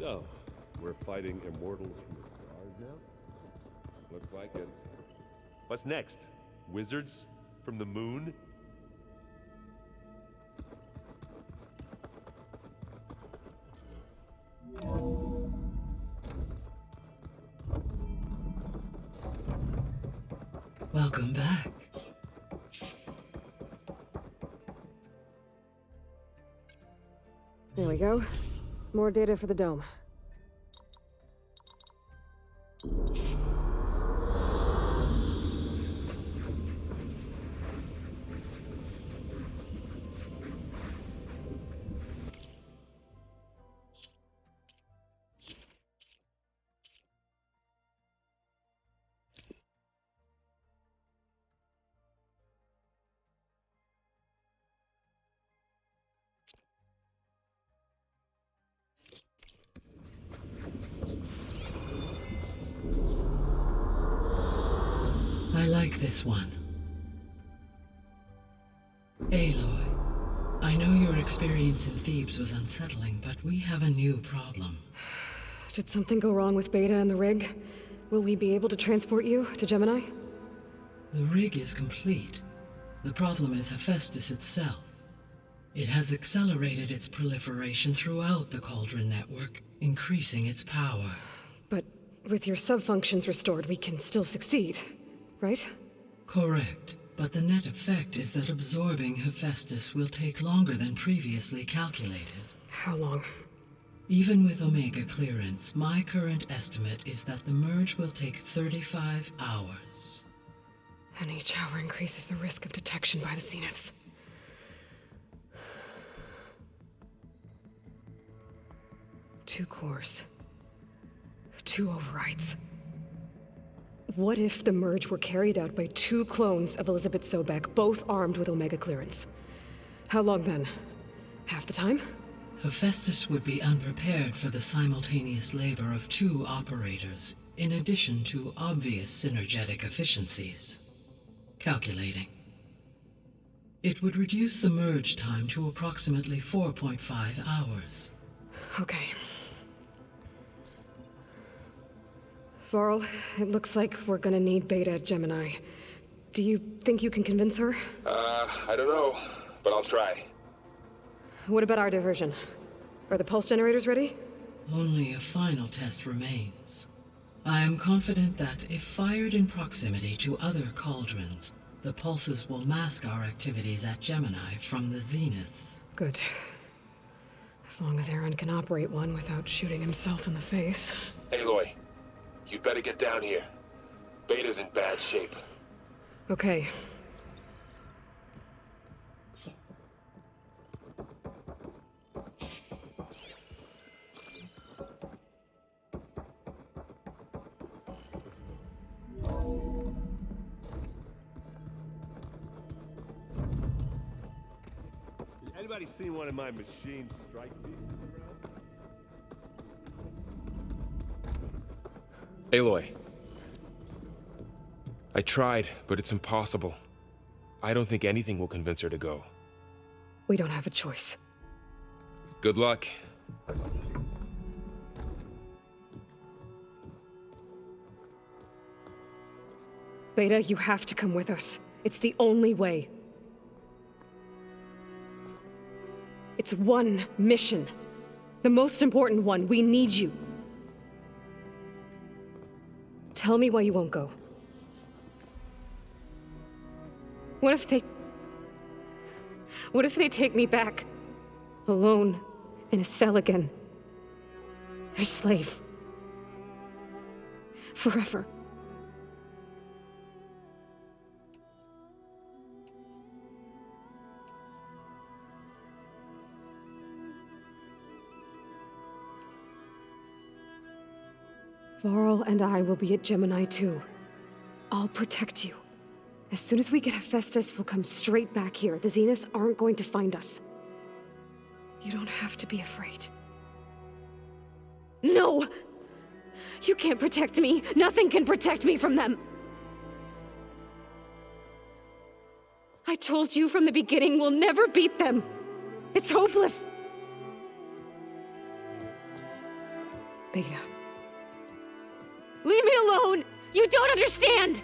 So, we're fighting immortals from the stars now? Looks like it. What's next? Wizards from the moon? Welcome back. There we go. More data for the dome. I like this one. Aloy, I know your experience in Thebes was unsettling, but we have a new problem. Did something go wrong with Beta and the rig? Will we be able to transport you to Gemini? The rig is complete. The problem is Hephaestus itself. It has accelerated its proliferation throughout the Cauldron network, increasing its power. But with your sub-functions restored, we can still succeed, right? Correct, but the net effect is that absorbing Hephaestus will take longer than previously calculated. How long? Even with Omega clearance, my current estimate is that the merge will take 35 hours. And each hour increases the risk of detection by the Zeniths. Two cores. Two overrides. What if the merge were carried out by two clones of Elizabeth Sobek, both armed with Omega clearance? How long then? Half the time? Hephaestus would be unprepared for the simultaneous labor of two operators, in addition to obvious synergetic efficiencies. Calculating. It would reduce the merge time to approximately 4.5 hours. Okay. Varl, it looks like we're gonna need Beta at Gemini. Do you think you can convince her? I don't know, but I'll try. What about our diversion? Are the pulse generators ready? Only a final test remains. I am confident that if fired in proximity to other cauldrons, the pulses will mask our activities at Gemini from the Zeniths. Good. As long as Aaron can operate one without shooting himself in the face. Aloy, you better get down here. Beta's in bad shape. Okay. Anybody seen one of my machine strike pieces around? Aloy. I tried, but it's impossible. I don't think anything will convince her to go. We don't have a choice. Good luck. Beta, you have to come with us. It's the only way. It's one mission. The most important one. We need you. Tell me why you won't go. What if they take me back? Alone, in a cell again. Their slave. Forever. Varl and I will be at Gemini too. I'll protect you. As soon as we get Hephaestus, we'll come straight back here. The Zeniths aren't going to find us. You don't have to be afraid. No! You can't protect me. Nothing can protect me from them. I told you from the beginning we'll never beat them. It's hopeless. Beta. Leave me alone! You don't understand!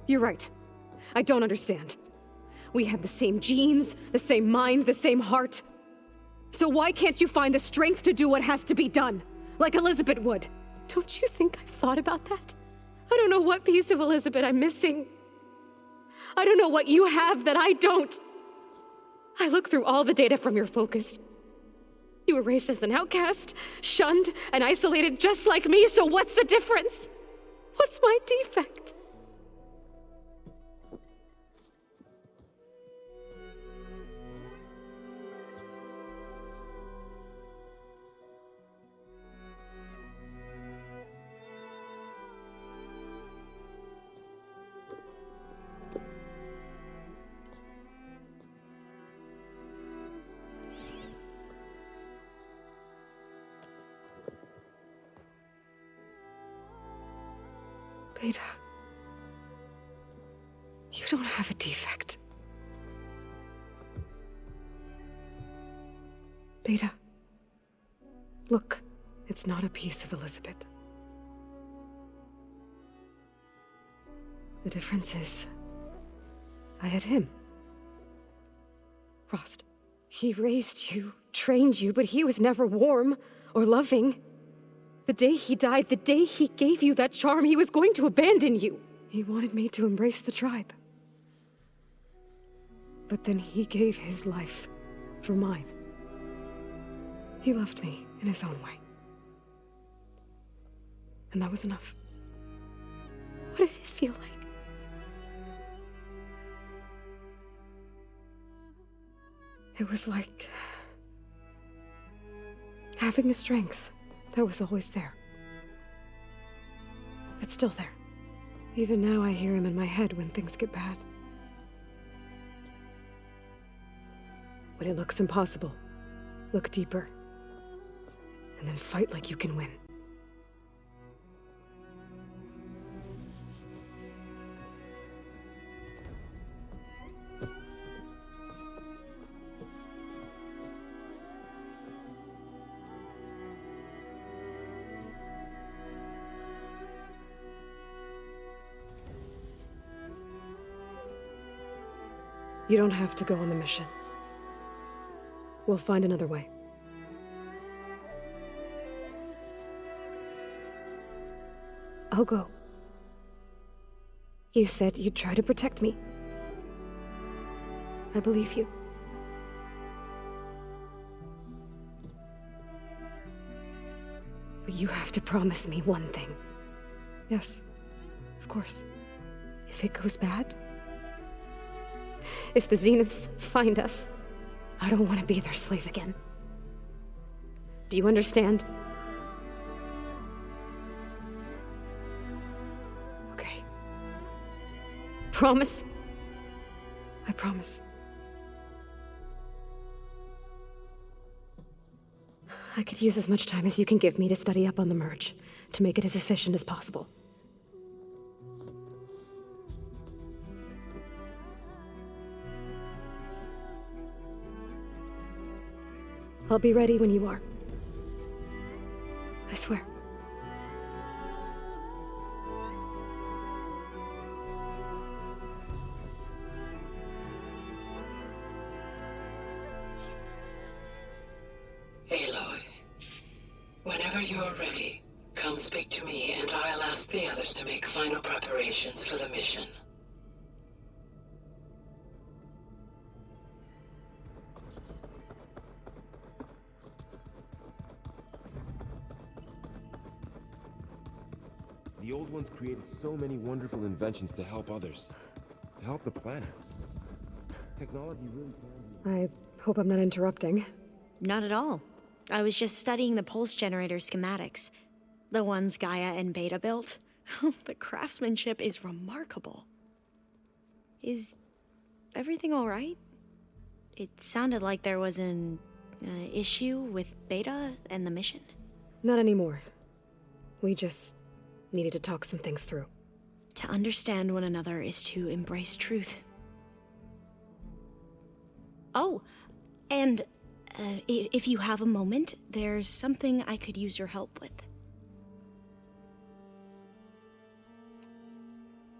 You're right. I don't understand. We have the same genes, the same mind, the same heart. So why can't you find the strength to do what has to be done? Like Elizabeth would. Don't you think I've thought about that? I don't know what piece of Elizabeth I'm missing. I don't know what you have that I don't. I look through all the data from your focus. You were raised as an outcast, shunned, and isolated just like me, so what's the difference? What's my defect? Beta, you don't have a defect. Beta, look, it's not a piece of Elizabeth. The difference is, I had him. Frost. He raised you, trained you, but he was never warm or loving. The day he died, the day he gave you that charm, he was going to abandon you. He wanted me to embrace the tribe. But then he gave his life for mine. He loved me in his own way. And that was enough. What did it feel like? It was like having a strength that was always there. It's still there. Even now I hear him in my head when things get bad. When it looks impossible, look deeper. And then fight like you can win. You don't have to go on the mission. We'll find another way. I'll go. You said you'd try to protect me. I believe you. But you have to promise me one thing. Yes, of course. If it goes bad, if the Zeniths find us, I don't want to be their slave again. Do you understand? Okay. Promise? I promise. I could use as much time as you can give me to study up on the merge, to make it as efficient as possible. I'll be ready when you are. I swear. Aloy, whenever you're ready, come speak to me and I'll ask the others to make final preparations for the mission. The old ones created so many wonderful inventions to help others. To help the planet. Technology really can be... I hope I'm not interrupting. Not at all. I was just studying the pulse generator schematics. The ones Gaia and Beta built. The craftsmanship is remarkable. Is everything all right? It sounded like there was an issue with Beta and the mission. Not anymore. We just needed to talk some things through. To understand one another is to embrace truth. Oh, and if you have a moment, there's something I could use your help with.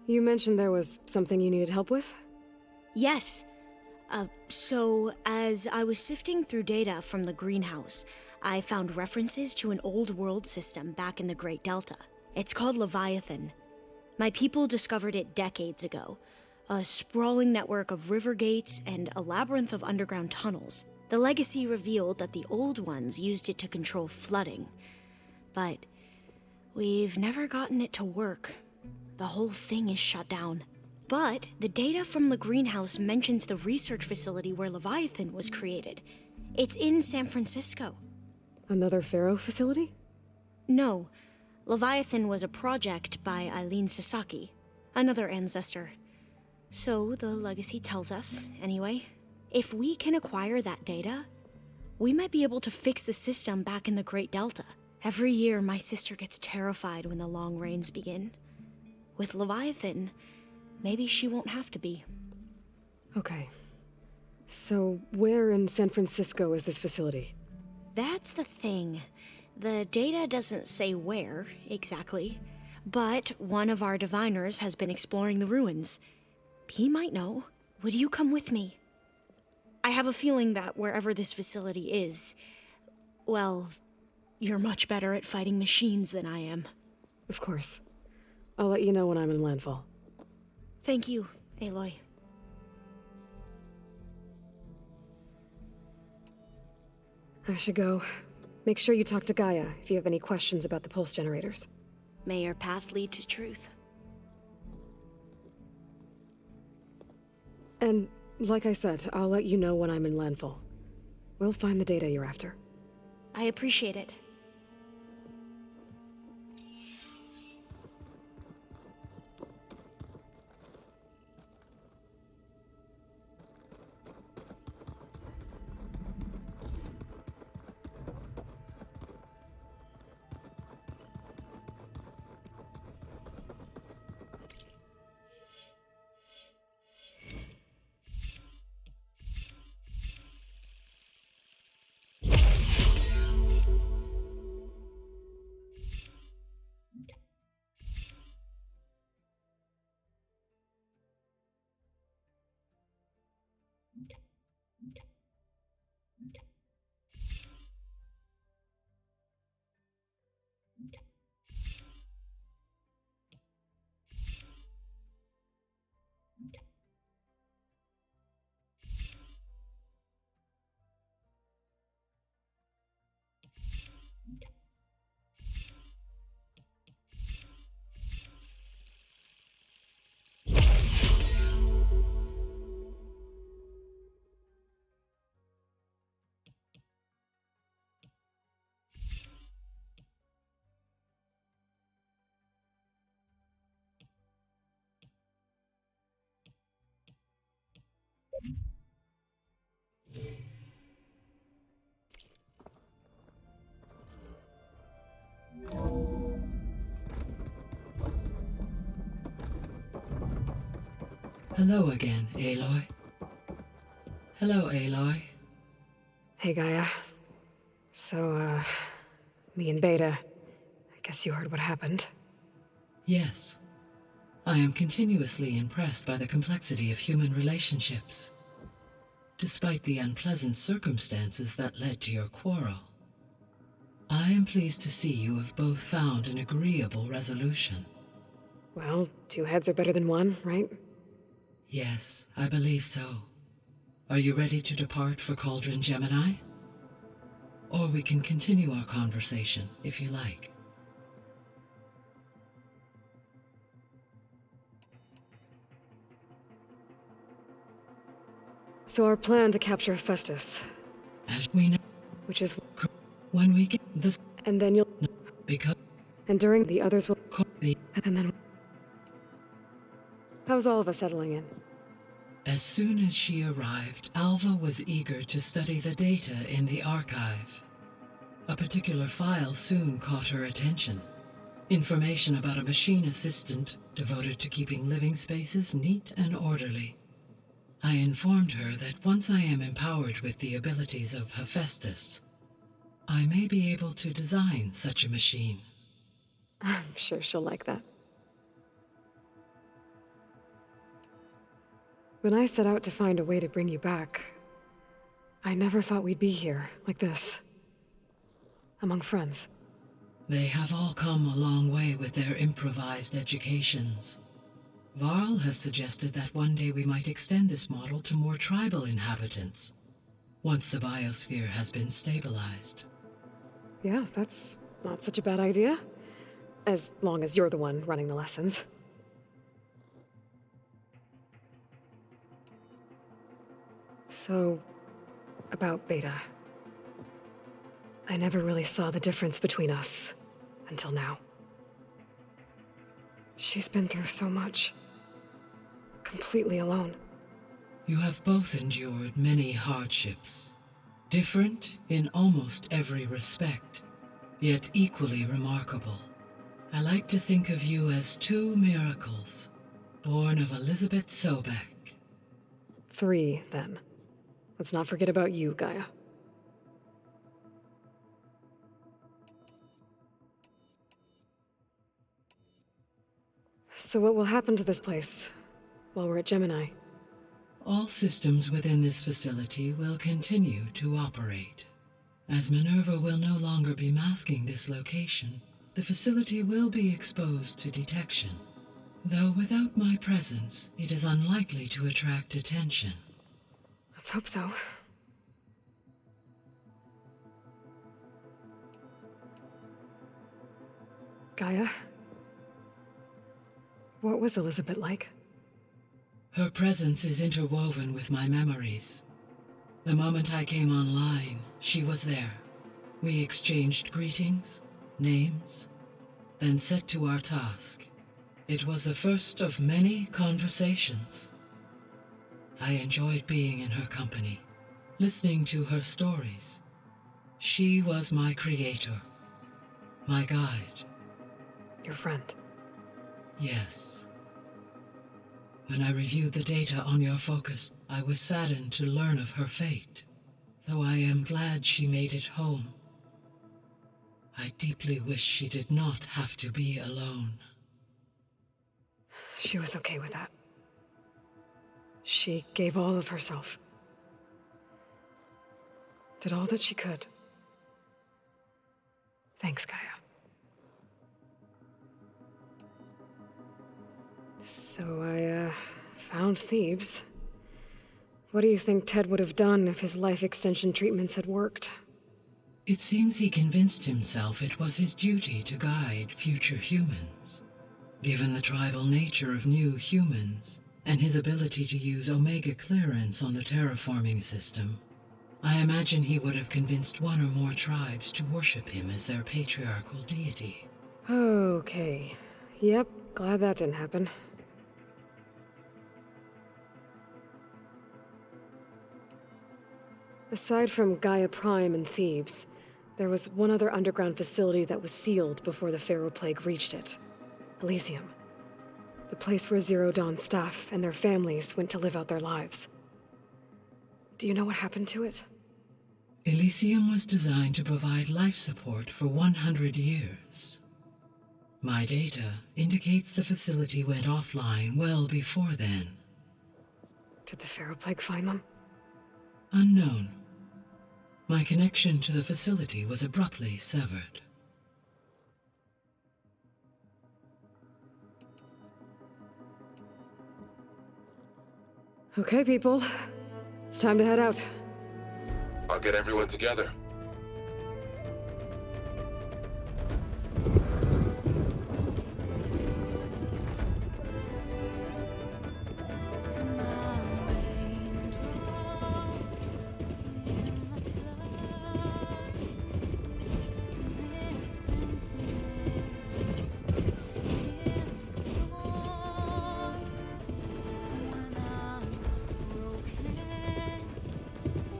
You mentioned there was something you needed help with? Yes. So, as I was sifting through data from the greenhouse, I found references to an old world system back in the Great Delta. It's called Leviathan. My people discovered it decades ago. A sprawling network of river gates and a labyrinth of underground tunnels. The legacy revealed that the old ones used it to control flooding. But we've never gotten it to work. The whole thing is shut down. But the data from the greenhouse mentions the research facility where Leviathan was created. It's in San Francisco. Another Pharaoh facility? No. Leviathan was a project by Eileen Sasaki, another ancestor. So the legacy tells us, anyway. If we can acquire that data, we might be able to fix the system back in the Great Delta. Every year, my sister gets terrified when the long rains begin. With Leviathan, maybe she won't have to be. Okay. So, where in San Francisco is this facility? That's the thing. The data doesn't say where, exactly. But one of our diviners has been exploring the ruins. He might know. Would you come with me? I have a feeling that wherever this facility is, well, you're much better at fighting machines than I am. Of course. I'll let you know when I'm in landfall. Thank you, Aloy. I should go. Make sure you talk to Gaia if you have any questions about the pulse generators. May your path lead to truth. And, like I said, I'll let you know when I'm in landfall. We'll find the data you're after. I appreciate it. Hello again, Aloy. Hello, Aloy. Hey, Gaia. So, me and Beta, I guess you heard what happened. Yes. I am continuously impressed by the complexity of human relationships. Despite the unpleasant circumstances that led to your quarrel, I am pleased to see you have both found an agreeable resolution. Well, two heads are better than one, right? Yes, I believe so. Are you ready to depart for Cauldron Gemini? Or we can continue our conversation, if you like. So our plan to capture Festus, As we know, which is... when we get this, And then you'll... because And during the others will... the And then... How's all of us settling in? As soon as she arrived, Alva was eager to study the data in the archive. A particular file soon caught her attention. Information about a machine assistant devoted to keeping living spaces neat and orderly. I informed her that once I am empowered with the abilities of Hephaestus, I may be able to design such a machine. I'm sure she'll like that. When I set out to find a way to bring you back, I never thought we'd be here, like this. Among friends. They have all come a long way with their improvised educations. Varl has suggested that one day we might extend this model to more tribal inhabitants, once the biosphere has been stabilized. Yeah, that's not such a bad idea. As long as you're the one running the lessons. So, about Beta. I never really saw the difference between us until now. She's been through so much. Completely alone. You have both endured many hardships, different in almost every respect, yet equally remarkable. I like to think of you as two miracles, born of Elizabeth Sobek. 3, then. Let's not forget about you, Gaia. So what will happen to this place while we're at Gemini? All systems within this facility will continue to operate. As Minerva will no longer be masking this location, the facility will be exposed to detection. Though without my presence, it is unlikely to attract attention. Let's hope so. Gaia? What was Elizabeth like? Her presence is interwoven with my memories. The moment I came online, she was there. We exchanged greetings, names, then set to our task. It was the first of many conversations. I enjoyed being in her company, listening to her stories. She was my creator, my guide. Your friend. Yes. When I reviewed the data on your focus, I was saddened to learn of her fate, though I am glad she made it home. I deeply wish she did not have to be alone. She was okay with that. She gave all of herself. Did all that she could. Thanks, Gaia. So I, found Thebes. What do you think Ted would have done if his life extension treatments had worked? It seems he convinced himself it was his duty to guide future humans. Given the tribal nature of new humans, and his ability to use Omega clearance on the terraforming system, I imagine he would have convinced one or more tribes to worship him as their patriarchal deity. Okay. Yep, glad that didn't happen. Aside from Gaia Prime and Thebes, there was one other underground facility that was sealed before the Pharaoh Plague reached it. Elysium. The place where Zero Dawn staff and their families went to live out their lives. Do you know what happened to it? Elysium was designed to provide life support for 100 years. My data indicates the facility went offline well before then. Did the Pharaoh Plague find them? Unknown. My connection to the facility was abruptly severed. Okay, people. It's time to head out. I'll get everyone together.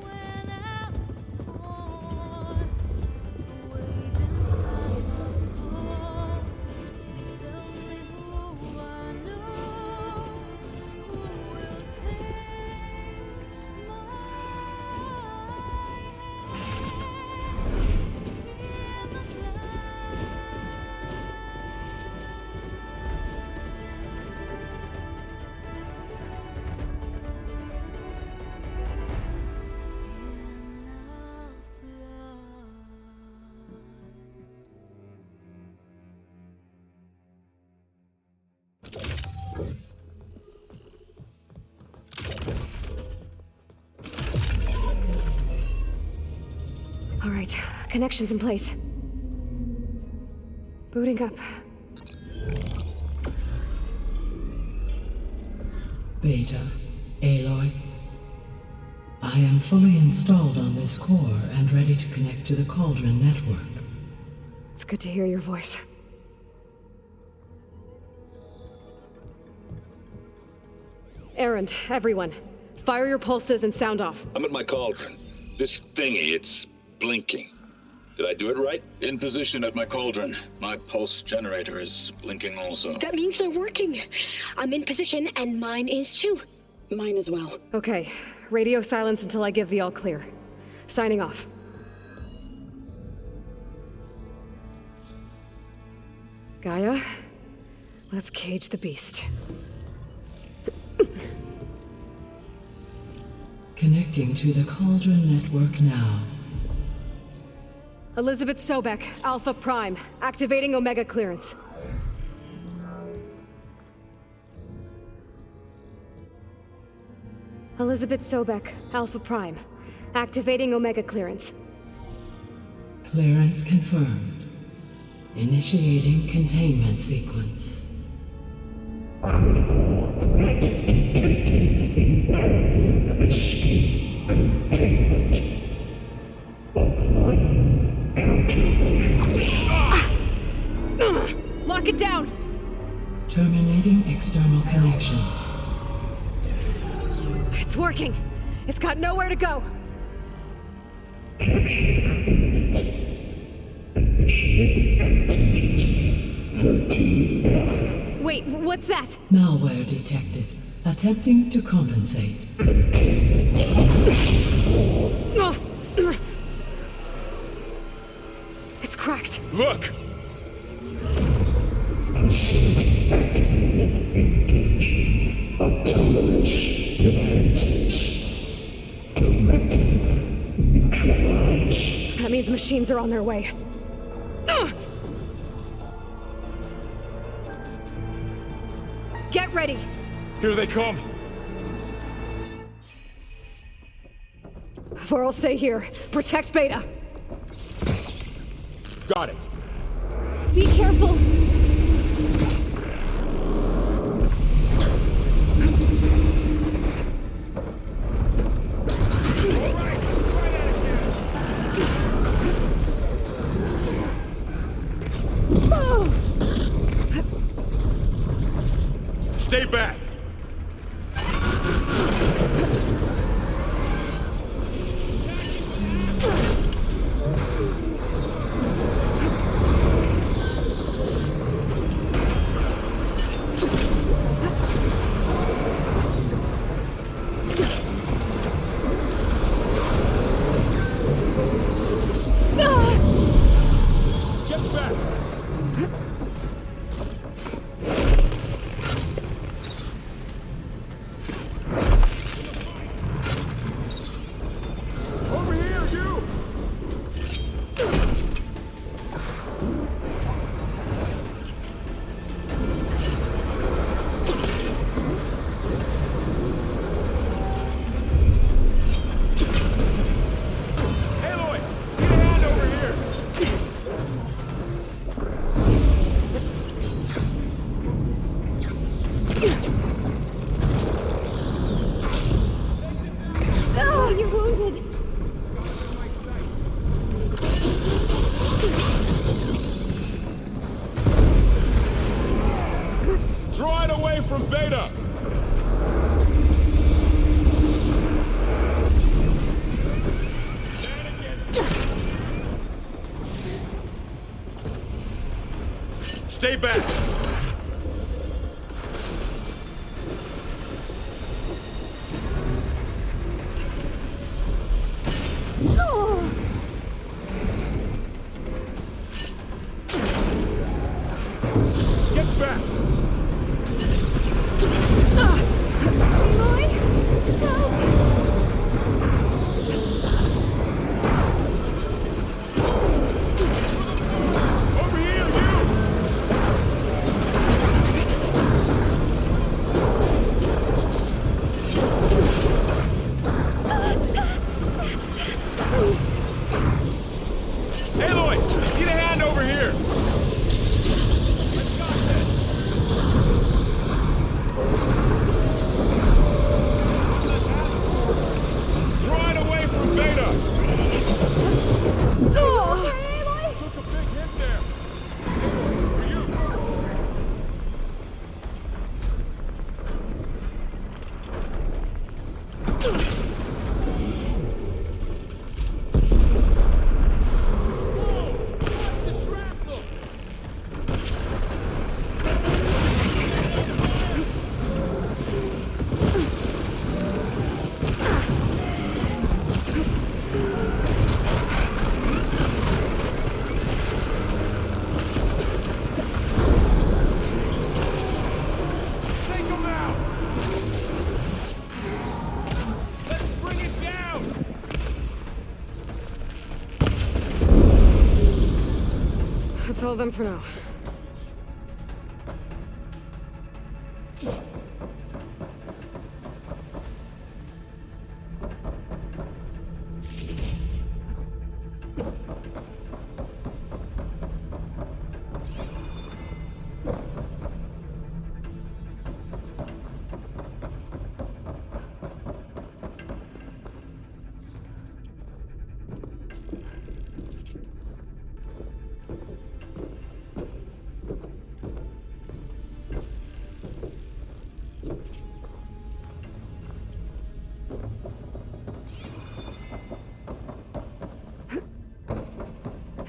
When I'm Right, connection's in place. Booting up. Beta, Aloy. I am fully installed on this core and ready to connect to the Cauldron network. It's good to hear your voice. Errand, everyone. Fire your pulses and sound off. I'm at my cauldron. This thingy, it's blinking. Did I do it right? In position at my cauldron. My pulse generator is blinking also. That means they're working. I'm in position, and mine is too. Mine as well. Okay, radio silence until I give the all clear. Signing off. Gaia, let's cage the beast. Connecting to the Cauldron network now. Elizabeth Sobek, Alpha Prime, activating Omega clearance. Elizabeth Sobek, Alpha Prime, activating Omega clearance. Clearance confirmed. Initiating containment sequence. Lock it down! Terminating external connections. It's working! It's got nowhere to go! Wait, what's that? Malware detected. Attempting to compensate. It's cracked. Look! Autonomous defenses. Directive neutralized. That means machines are on their way. Get ready! Here they come! Vor'll stay here. Protect Beta. Got it. Be careful! Stay back! Get back! Over here, you! Aloy! Get a hand over here! Oh, you're wounded! Draw it away from Beta! Stay back! Get back! Over here, you! That's all of them for now.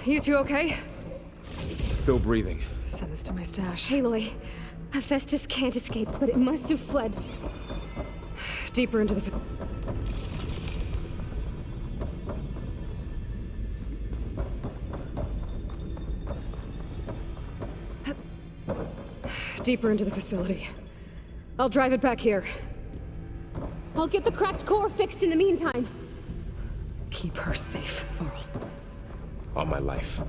You two okay? Still breathing. Send this to my stash. Aloy, Hephaestus can't escape, but it must have fled. Deeper into the... Deeper into the facility. I'll drive it back here. I'll get the cracked core fixed in the meantime. Keep her safe, Varl. On my life.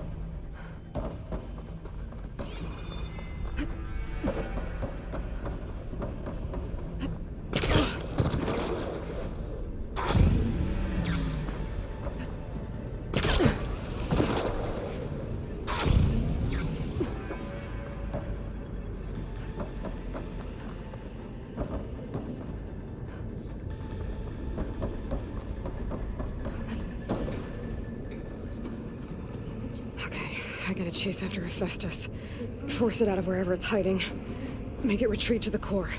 I gotta chase after Hephaestus. Force it out of wherever it's hiding. Make it retreat to the core.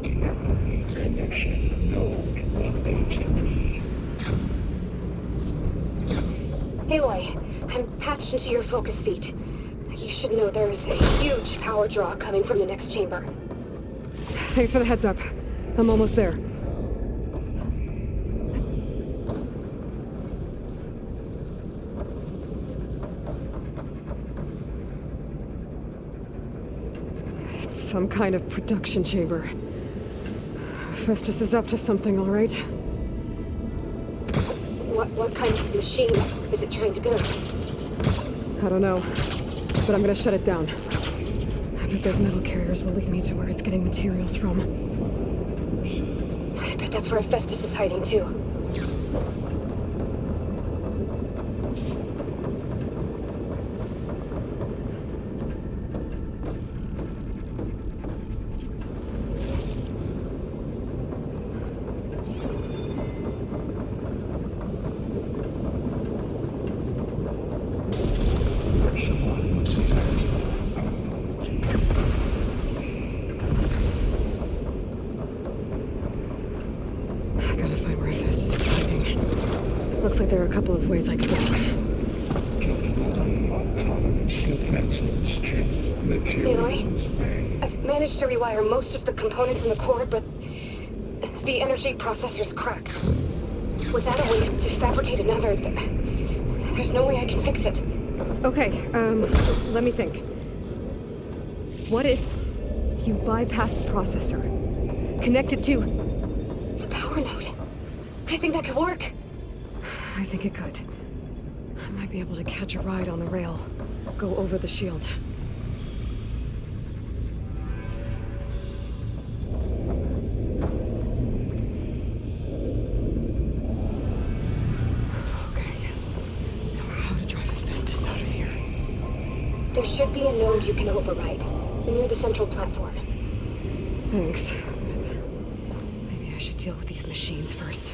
Connection node updated. Aloy, I'm patched into your focus feed. You should know there's a huge power draw coming from the next chamber. Thanks for the heads up. I'm almost there. It's some kind of production chamber. Festus is up to something, all right? What kind of machine is it trying to build? I don't know, but I'm gonna shut it down. I bet those metal carriers will lead me to where it's getting materials from. I bet that's where Hephaestus is hiding too. Looks like there are a couple of ways I can get. Aloy, I've managed to rewire most of the components in the core, but the energy processor's cracked. Without a way to fabricate another, there's no way I can fix it. Okay, let me think. What if you bypass the processor? Connect it to... the power node. I think that could work. I think it could. I might be able to catch a ride on the rail. Go over the shield. Okay. Now how to drive Hephaestus out of here. There should be a node you can override, near the central platform. Thanks. Maybe I should deal with these machines first.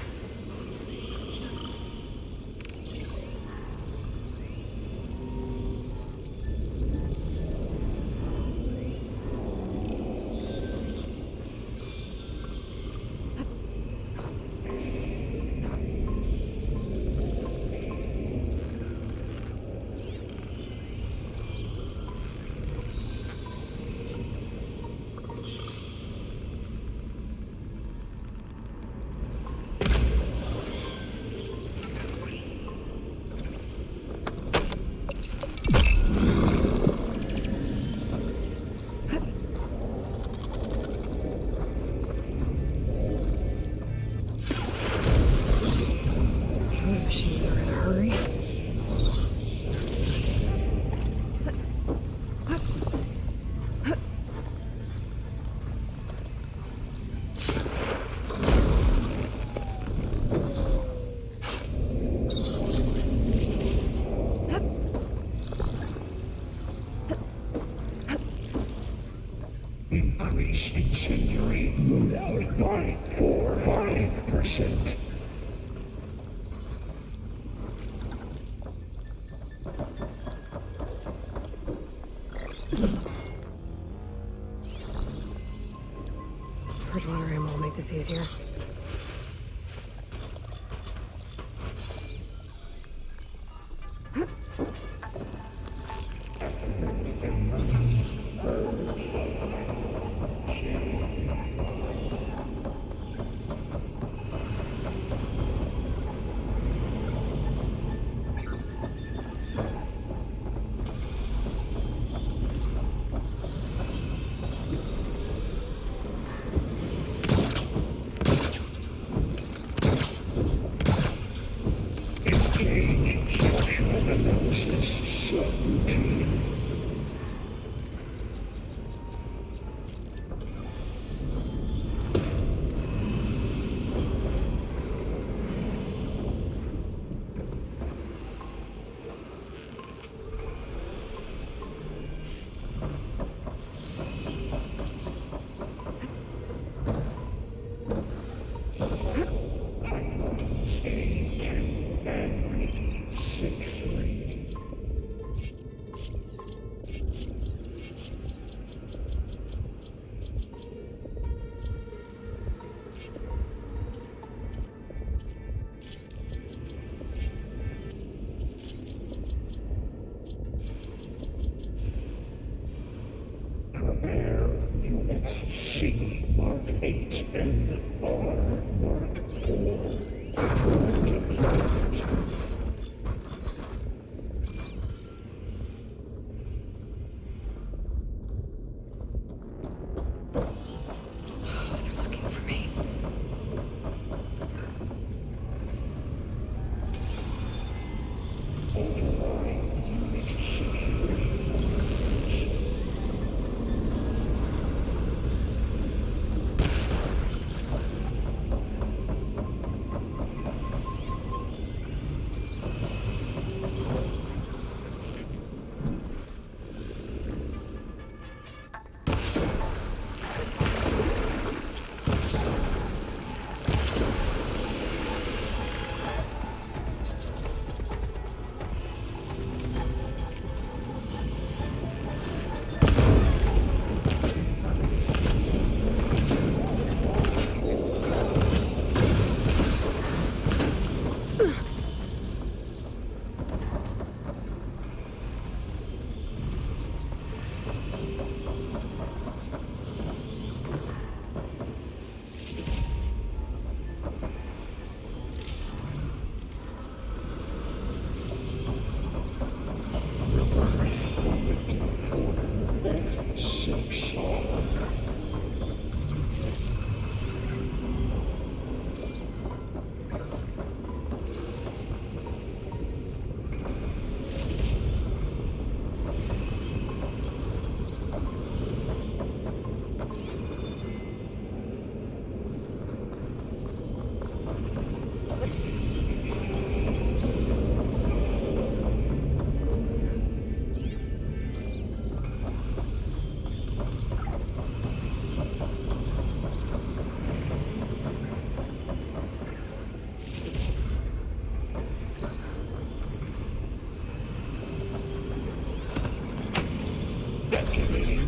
Increase incendiary loadout by 5%. Bridgewater ammo will make this easier. Prepare units C Mark 8 and R Mark 4. Deployment. They're looking for me.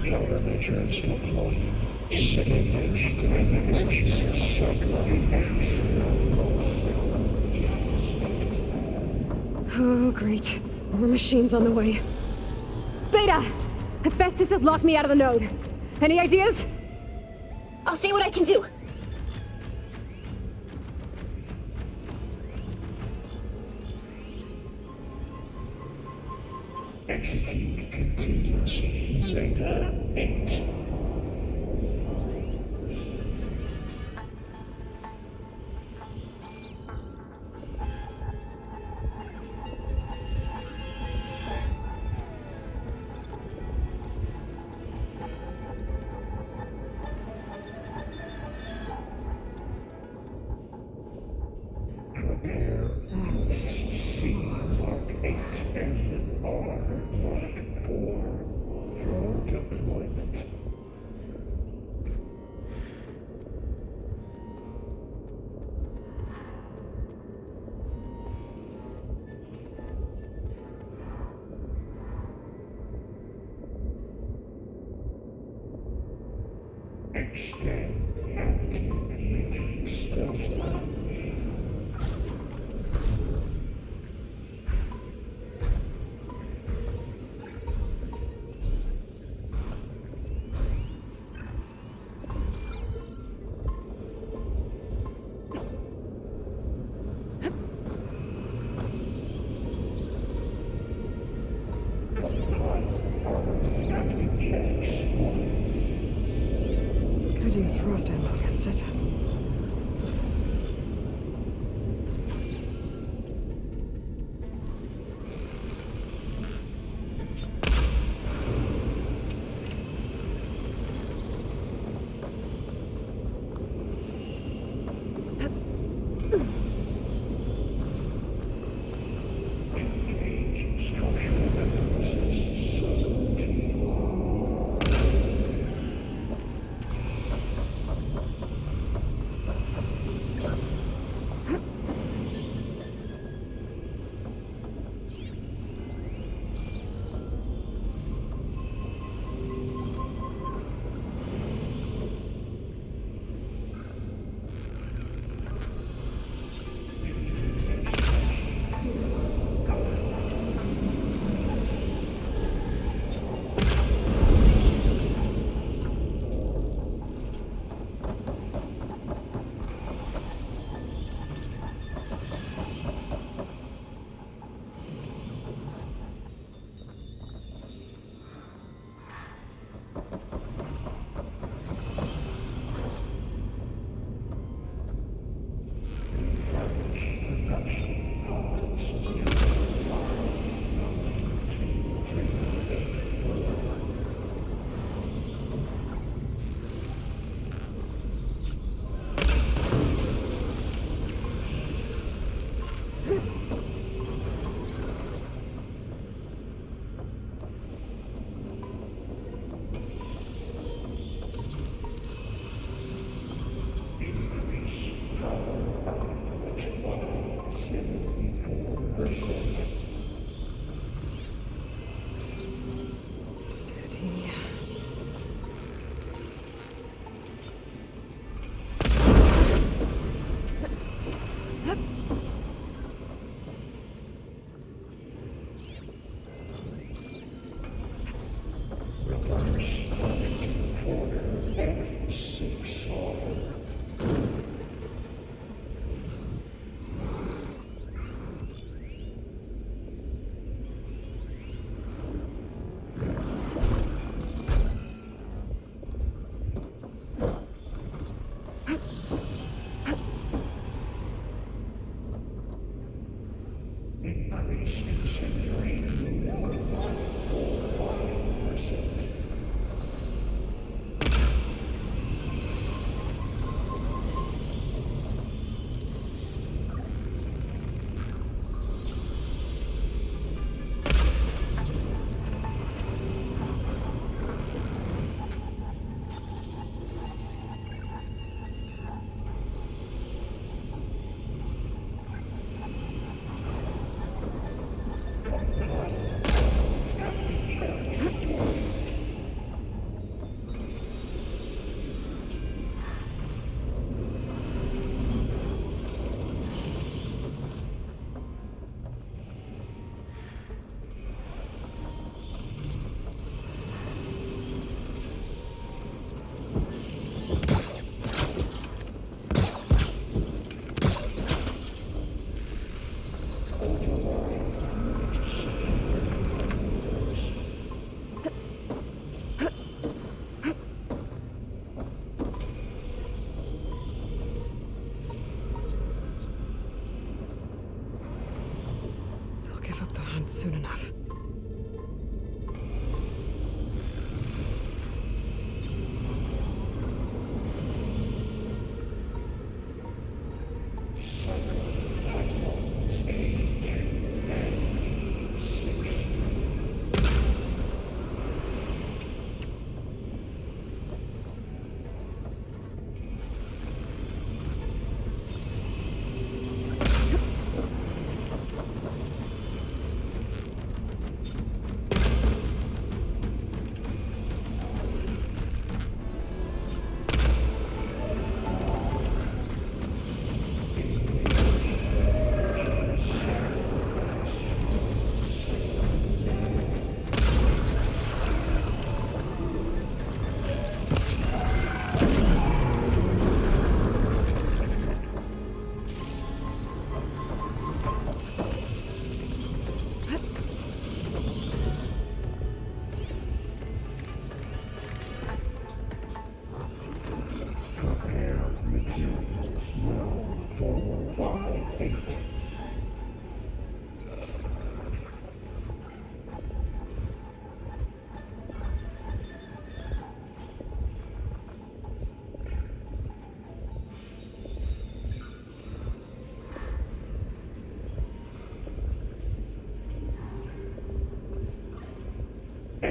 Countermeasures deployed. Sidenotes communications satellite. Oh, great. More machines on the way. Beta! Hephaestus has locked me out of the node. Any ideas? I'll see what I can do. Execute contingency Zeta 8. Prepare C Mark 8 and R Mark 4 for deployment. Scan active matrix alpha. Could use frost ammo against it. Steady. Soon enough.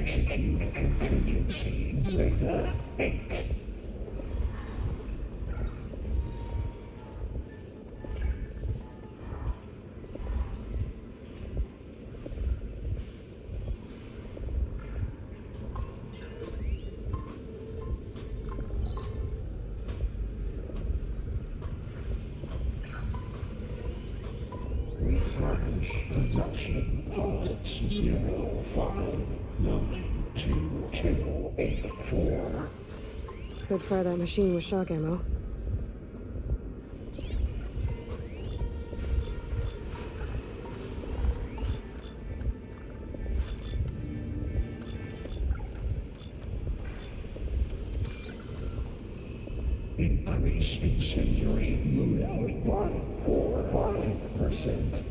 execute a contingency signal incl. Production pods 059284. Could fry that machine with shock ammo. Increase incendiary loadout by 400%.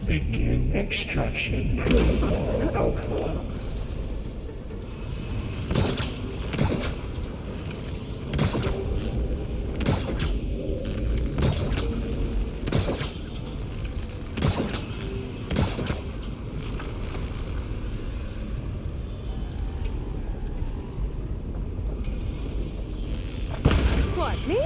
Begin extraction protocol alpha. What, me?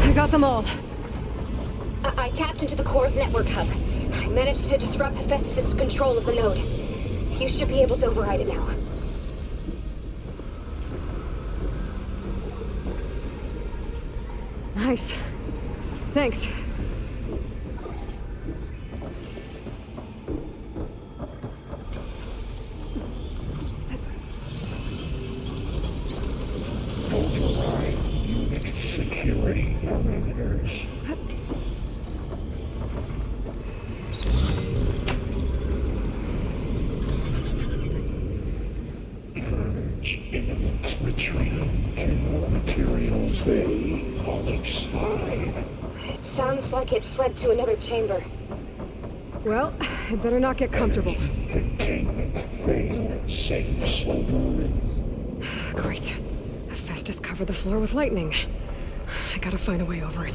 I got them all. I tapped into the core's network hub. I managed to disrupt Hephaestus' control of the node. You should be able to override it now. Nice. Thanks. security parameters. Purge elements retrieving general materials they call excl. It sounds like it fled to another chamber. Well, it better not get comfortable. Containment failed. Safe overrun. Great. Hephaestus covered the floor with lightning. I gotta find a way over it.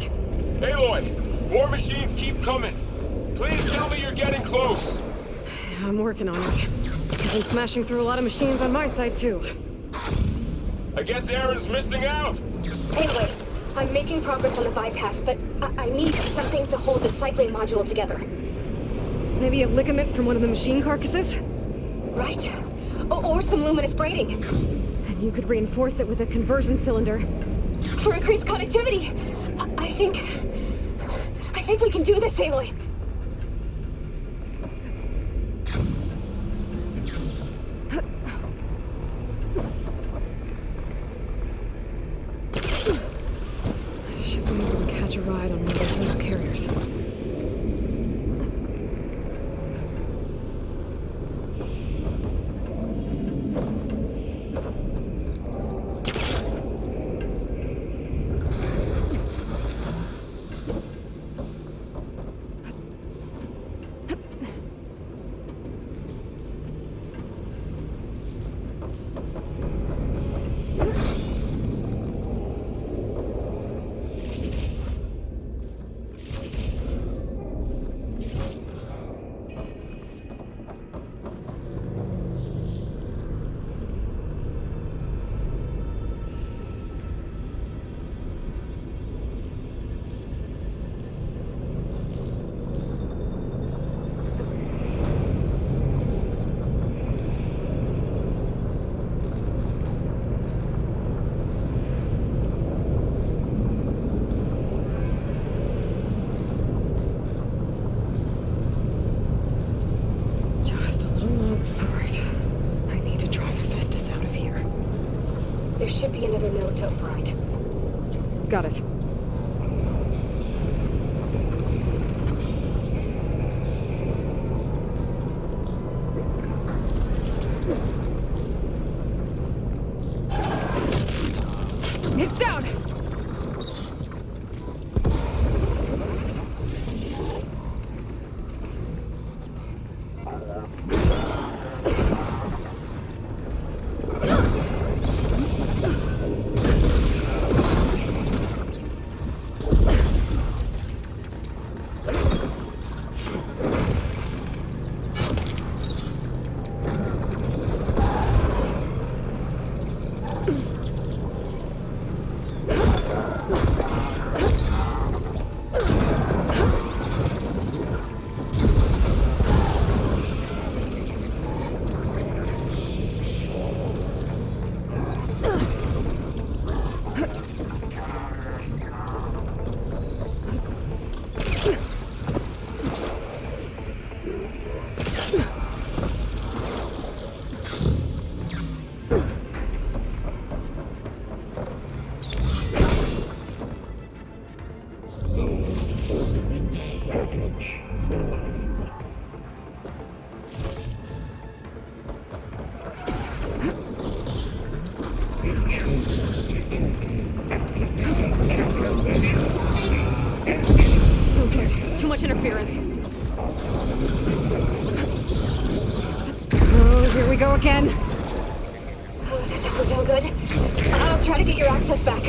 Aloy, more machines keep coming. Please tell me you're getting close. I'm working on it. I've been smashing through a lot of machines on my side, too. I guess Aaron's missing out. Anyway, I'm making progress on the bypass, but I need something to hold the cycling module together. Maybe a ligament from one of the machine carcasses? Right? Or some luminous braiding. And you could reinforce it with a conversion cylinder. For increased connectivity. I think we can do this, Aloy. Should be able to catch a ride on one of those little carriers. There should be another node to override. Got it. It's down! Too much interference. Oh, here we go again. Oh, that doesn't sound good. I'll try to get your access back.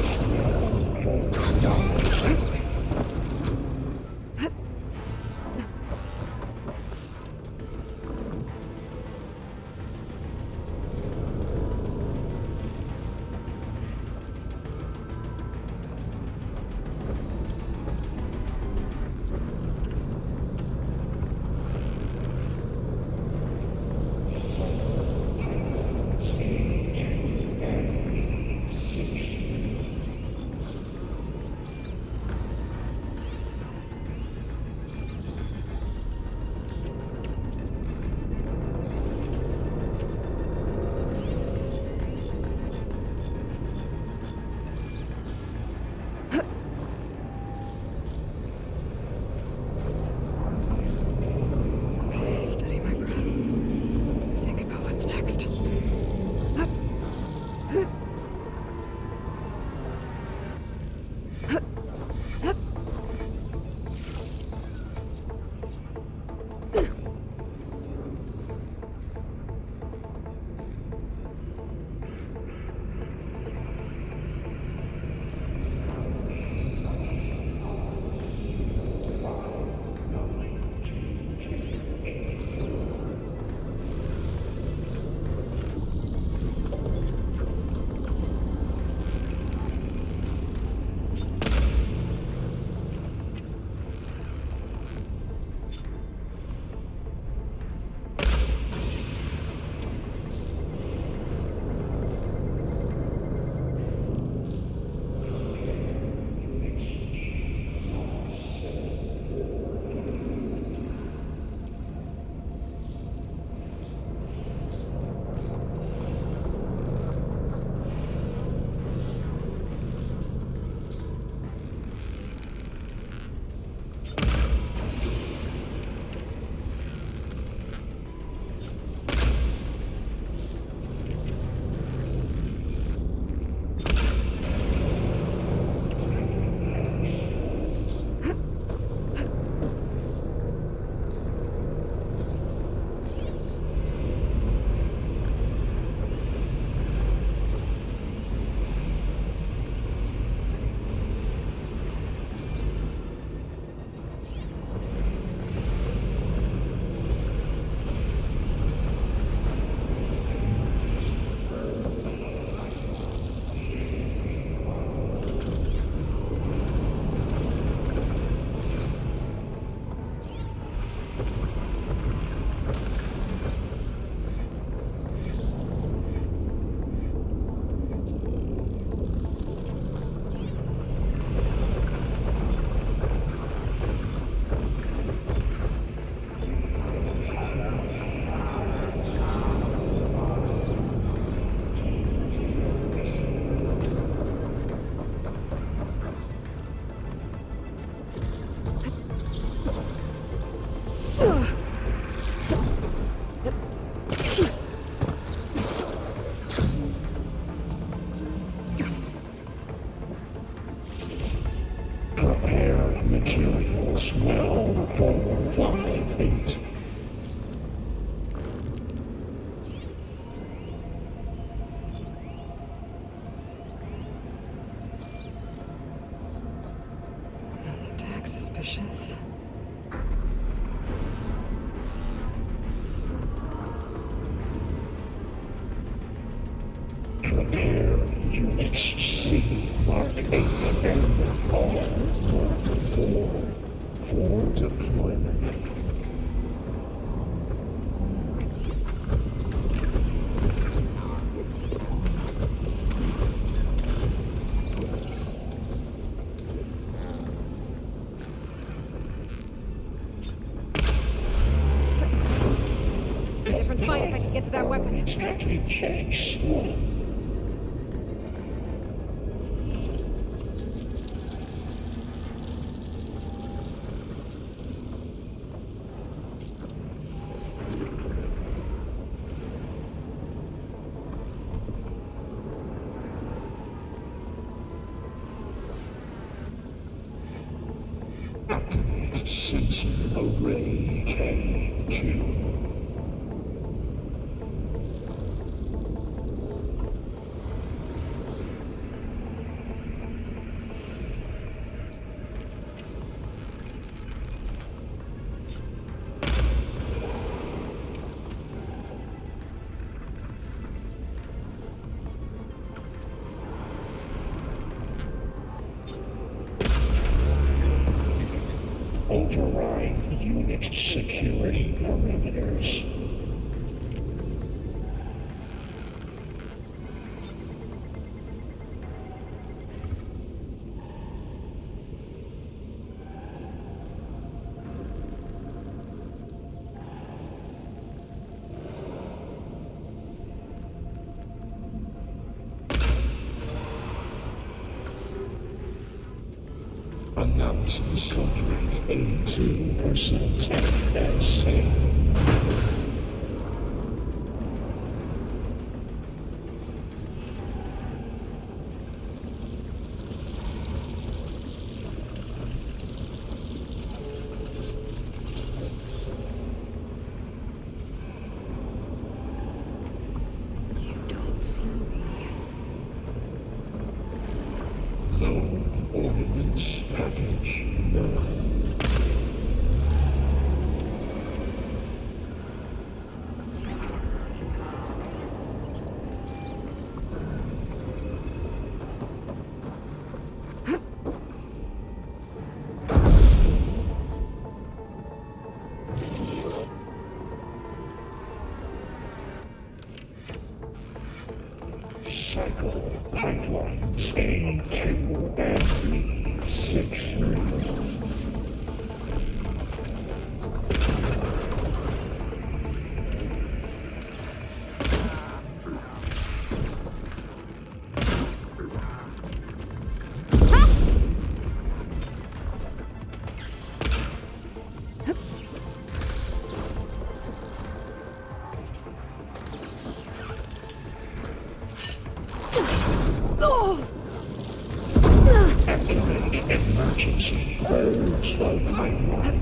ashes. Prepare Units C, Mark 8, and R, Mark 4 for deployment. A different fight if I could get to that weapon. Attacking checks 1. Activate sensor array K2. Override unit security parameters. Announce subject 82% FSA. You don't see me. Low ordnance package 9. Cycle pipelines A2 and B63. Activate emergency purge of pipeline.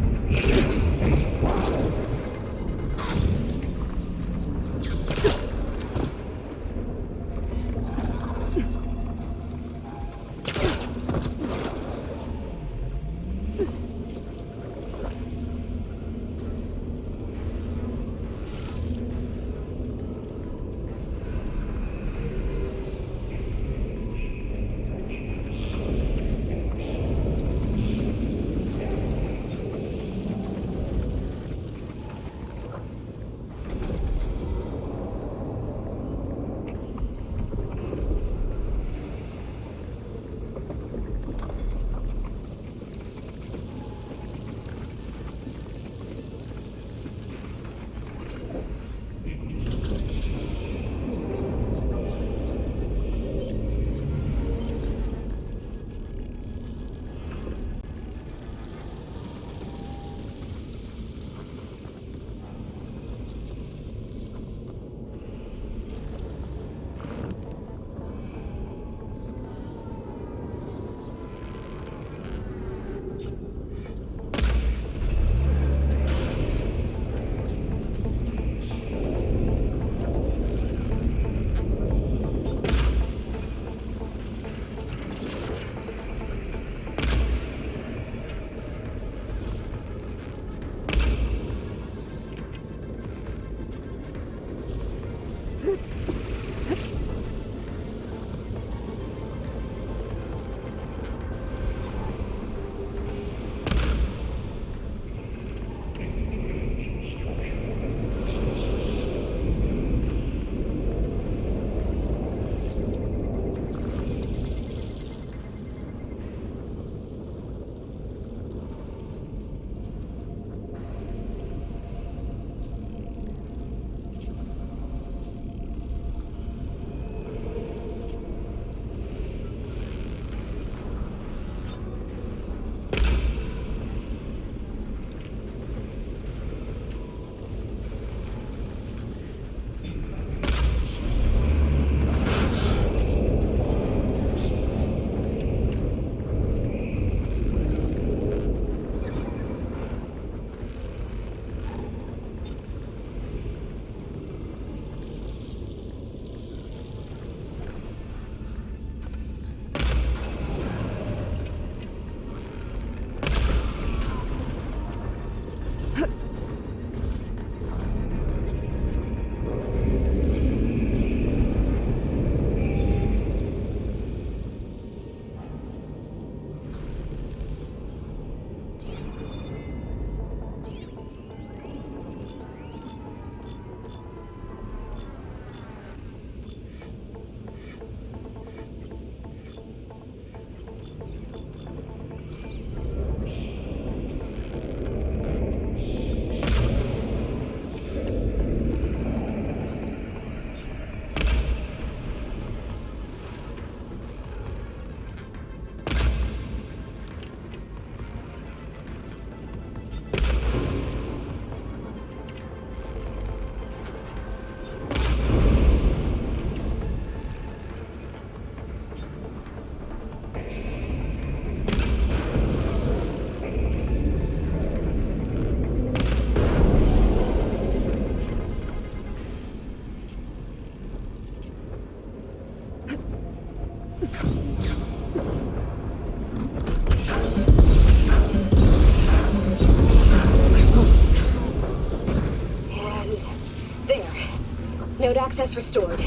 access restored.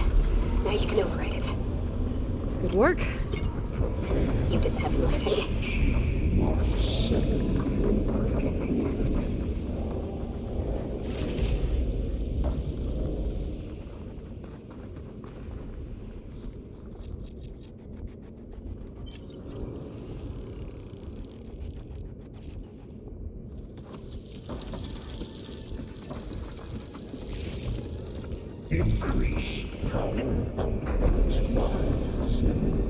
Now you can override it. Good work. You did the heavy lifting. Increase power output by 74%.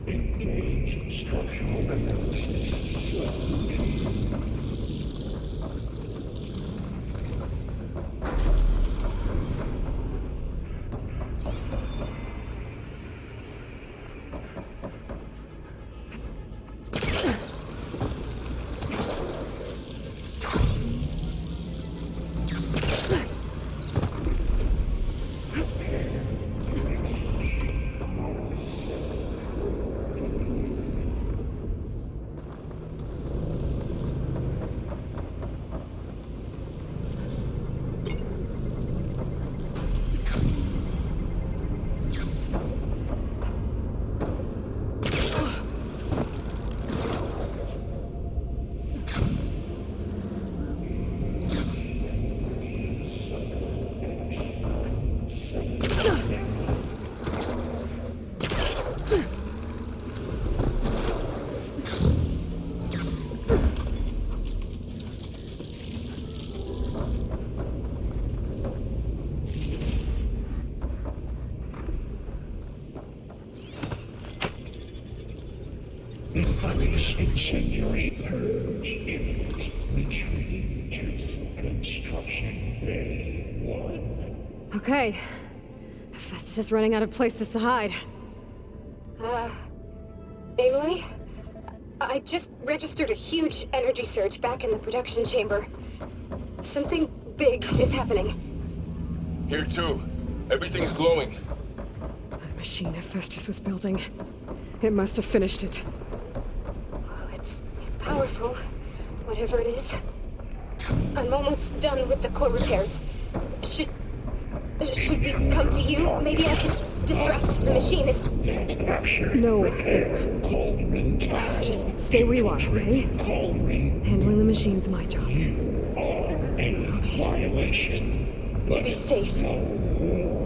Engage structural analysis. Increase incendiary purge imminent. Retreating to construction bay 1. Okay. Festus is running out of places to hide. Aloy? I just registered a huge energy surge back in the production chamber. Something big is happening. Here too. Everything's glowing. The machine Festus was building. It must have finished it. Oh, it's powerful. Whatever it is. I'm almost done with the core repairs. Should we come to you? Maybe I could distract the machine if... No. Cauldron tower. Just stay where you are, okay? Cauldron. Handling the machine's my job. You are a violation. But Be safe. no war.